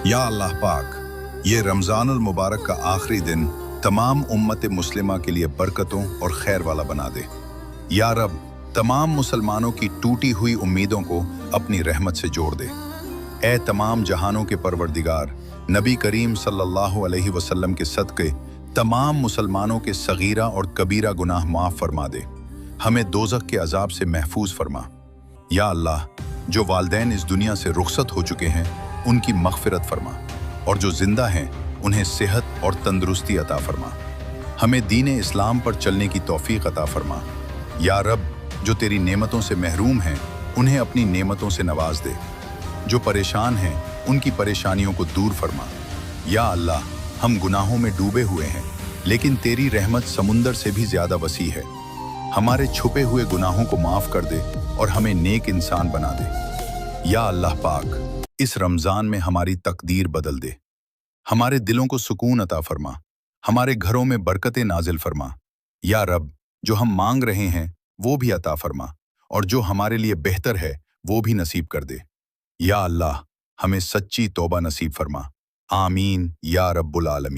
या अल्लाह पाक, ये रमज़ानुल मुबारक का आखिरी दिन तमाम उम्मत मुस्लिमा के लिए बरकतों और खैर वाला बना दे। या रब, तमाम मुसलमानों की टूटी हुई उम्मीदों को अपनी रहमत से जोड़ दे। ए तमाम जहानों के परवरदिगार, नबी करीम सल्लल्लाहु अलैहि वसल्लम के सदक़े तमाम मुसलमानों के सगीरा और कबीरा गुनाह माफ़ फरमा दे। हमें दोज़ख के अजाब से महफूज फरमा। या अल्लाह, जो वालिदैन इस दुनिया से रुखसत हो चुके हैं उनकी मग़फ़िरत फरमा, और जो जिंदा हैं उन्हें सेहत और तंदुरुस्ती अता फरमा। हमें दीन इस्लाम पर चलने की तौफ़ीक़ अता फरमा। या रब, जो तेरी नेमतों से महरूम हैं उन्हें अपनी नेमतों से नवाज दे। जो परेशान हैं उनकी परेशानियों को दूर फरमा। या अल्लाह, हम गुनाहों में डूबे हुए हैं, लेकिन तेरी रहमत समुंदर से भी ज़्यादा वसी है। हमारे छुपे हुए गुनाहों को माफ़ कर दे और हमें नेक इंसान बना दे। या अल्लाह पाक, इस रमज़ान में हमारी तकदीर बदल दे। हमारे दिलों को सुकून अता फरमा, हमारे घरों में बरकतें नाजिल फरमा। या रब, जो हम मांग रहे हैं वो भी अता फरमा, और जो हमारे लिए बेहतर है वो भी नसीब कर दे। या अल्लाह, हमें सच्ची तौबा नसीब फरमा। आमीन या रब्बुल आलमीन।